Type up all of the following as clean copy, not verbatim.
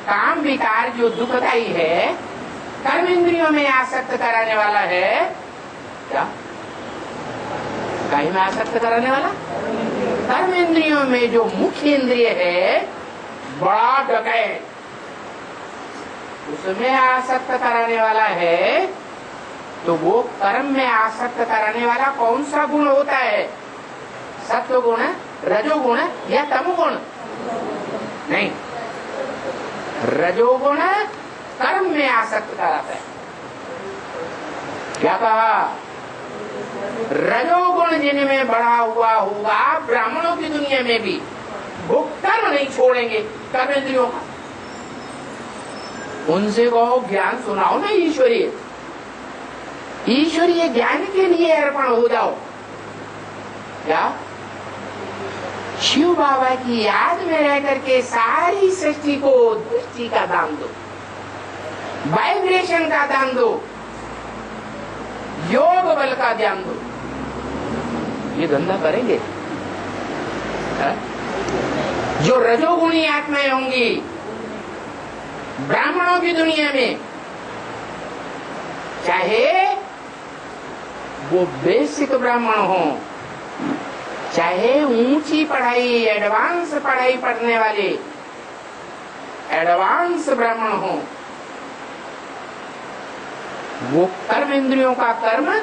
काम विकार जो दुखदायी है, कर्म इंद्रियों में आसक्त कराने वाला है, क्या काहे में आसक्त कराने वाला? कर्म इंद्रियों में जो मुख्य इंद्रिय है बड़ा डकैत, उसमें आसक्त कराने वाला है। तो वो कर्म में आसक्त कराने वाला कौन सा गुण होता है? सत्व गुण, रजोगुण या तमोगुण? नहीं, रजोगुण कर्म में आसक्त कराता है। क्या कहा? रजोगुण जिनमें बढ़ा हुआ होगा ब्राह्मणों की दुनिया में भी वो कर्म नहीं छोड़ेंगे, कर्म इंद्रियों का। उनसे कहो ज्ञान सुनाओ ना, ईश्वरीय ईश्वरीय ज्ञान के लिए अर्पण हो जाओ। क्या? शिव बाबा की याद में रह करके सारी सृष्टि को दृष्टि का दान दो, वाइब्रेशन का दान दो, योग बल का ध्यान दो। ये धंधा करेंगे? है? जो रजोगुणी आत्माएं होंगी ब्राह्मणों की दुनिया में, चाहे वो बेसिक ब्राह्मण हो, चाहे ऊंची पढ़ाई एडवांस पढ़ाई पढ़ने वाले एडवांस ब्राह्मण हो, वो कर्म इंद्रियों का कर्म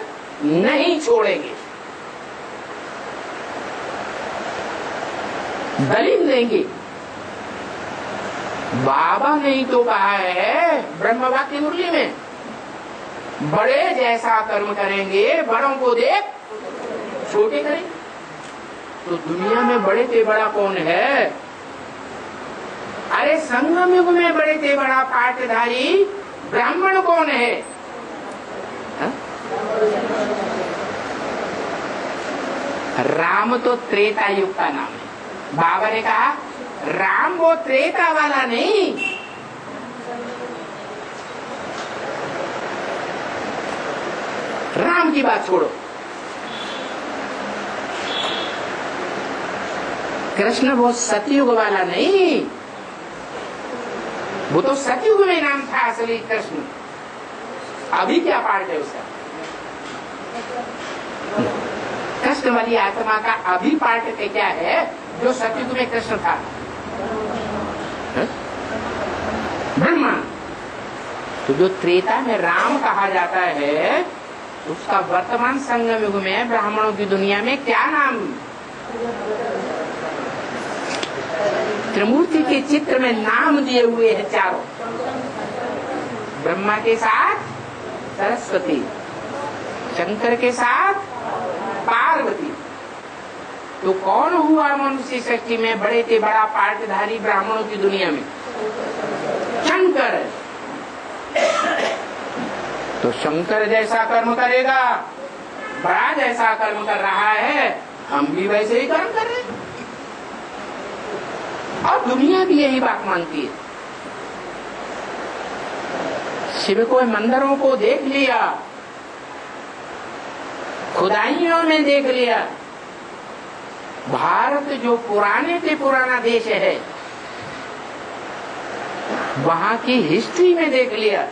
नहीं छोड़ेंगे। दलील देंगे। बाबा ने ही तो कहा है ब्रह्म वाक्य मुरली में, बड़े जैसा कर्म करेंगे बड़ों को देख छोटे करेंगे। तो दुनिया में बड़े से बड़ा कौन है? अरे संगम युग में बड़े से बड़ा पाठधारी ब्राह्मण कौन है? हा? राम तो त्रेता युग का नाम है। बाबा ने कहा राम वो त्रेता वाला नहीं, राम की बात छोड़ो। कृष्ण वो सतयुग वाला नहीं, वो तो सतयुग में नाम था असली कृष्ण। अभी क्या पार्ट है उसका? कृष्ण वाली आत्मा का अभी पार्ट क्या है जो सतयुग में कृष्ण था? ब्रह्मा। तो जो त्रेता में राम कहा जाता है उसका वर्तमान संगम युग में ब्राह्मणों की दुनिया में क्या नाम? त्रिमूर्ति के चित्र में नाम दिए हुए हैं चारों। ब्रह्मा के साथ सरस्वती, शंकर के साथ पार्वती। तो कौन हुआ मनुष्य सृष्टि में बड़े से बड़ा पाठधारी ब्राह्मणों की दुनिया में? शंकर। तो शंकर जैसा कर्म करेगा, बड़ा जैसा कर्म कर रहा है, हम भी वैसे ही कर्म कर रहे हैं। और दुनिया भी यही बात मानती है। शिव को मंदिरों को देख लिया, खुदाइयों में देख लिया। भारत जो पुराने से पुराना देश है, वहां की हिस्ट्री में देख लिया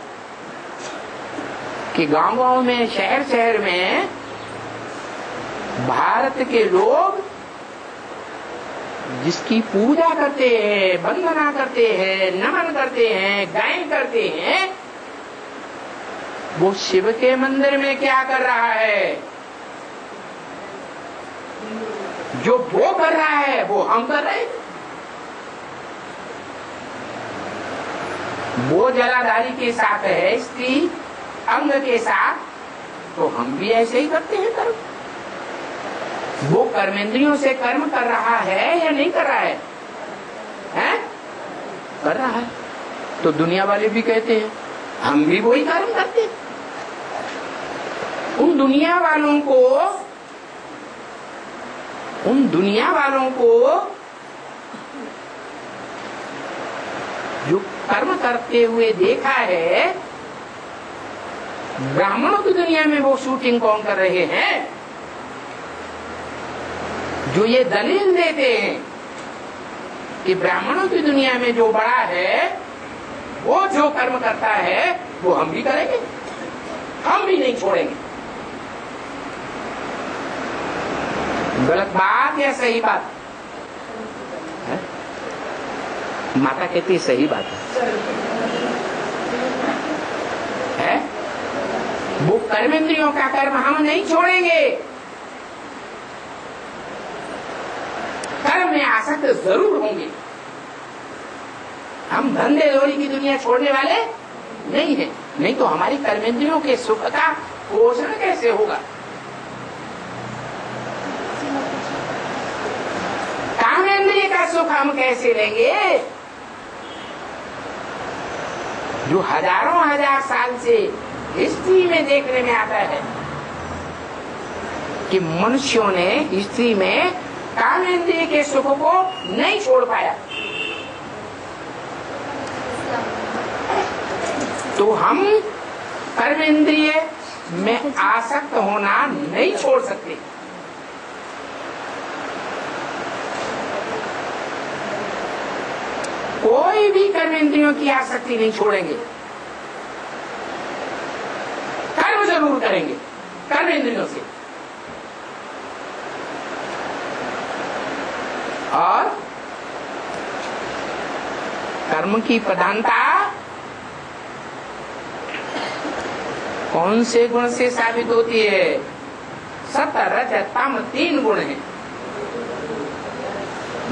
कि गांव-गांव में, शहर-शहर में भारत के लोग जिसकी पूजा करते हैं, वंदना करते हैं, नमन करते हैं, गायन करते हैं, वो शिव के मंदिर में क्या कर रहा है? जो वो कर रहा है वो हम कर रहे हैं। वो जलाधारी के साथ है, स्त्री अंग के साथ, तो हम भी ऐसे ही करते हैं कर्म। वो कर्मेंद्रियों से कर्म कर रहा है या नहीं कर रहा है? हैं? कर रहा है। तो दुनिया वाले भी कहते हैं हम भी वही कर्म करते हैं। उन दुनिया वालों को जो कर्म करते हुए देखा है, ब्राह्मणों की दुनिया में वो शूटिंग कौन कर रहे हैं? जो ये दलील देते हैं कि ब्राह्मणों की दुनिया में जो बड़ा है वो जो कर्म करता है वो हम भी करेंगे, हम भी नहीं छोड़ेंगे। गलत बात या सही बात है? माता कहती सही बात है? वो कर्मेंद्रियों का कर्म हम नहीं छोड़ेंगे, कर्म में आसक्त जरूर होंगे। हम धंधे दौड़ी की दुनिया छोड़ने वाले नहीं है, नहीं तो हमारी कर्मेंद्रियों के सुख का पोषण कैसे होगा? कामेंद्रिय का सुख हम कैसे लेंगे? जो हजारों हजार साल से हिस्ट्री में देखने में आता है कि मनुष्यों ने हिस्ट्री में कामेंद्रिय के सुख को नहीं छोड़ पाया, तो हम कर्मेंद्रिय में आसक्त होना नहीं छोड़ सकते। कोई भी कर्मेंद्रियों की आसक्ति नहीं छोड़ेंगे, कर्म जरूर करेंगे कर्मेंद्रियों से। और कर्म की प्रधानता कौन से गुण से साबित होती है? सत्व रज तम 3 गुण हैं।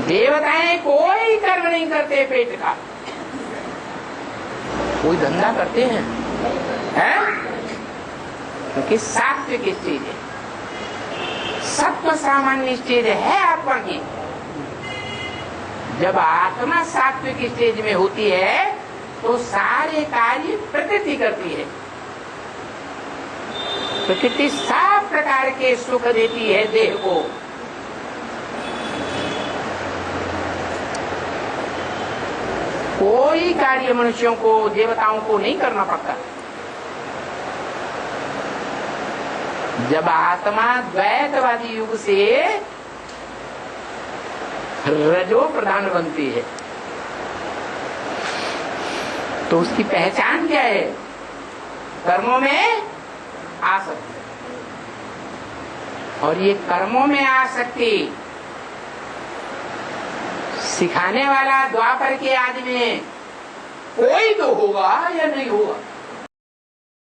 देवताएं कोई कर्म नहीं करते पेट का, कोई धंधा करते हैं, क्योंकि सात्विक स्टेज है, सत्व सामान्य स्टेज है आत्मा की। जब आत्मा सात्विक स्टेज में होती है तो सारे कार्य प्रकृति करती है। प्रकृति 7 प्रकार के सुख देती है देह को। कोई कार्य मनुष्यों को, देवताओं को नहीं करना पड़ता। जब आत्मा द्वैतवादी युग से रजो प्रधान बनती है तो उसकी पहचान क्या है? कर्मों में आसक्ति। और ये कर्मों में आसक्ति सिखाने वाला द्वापर के आदमी में कोई तो होगा या नहीं होगा?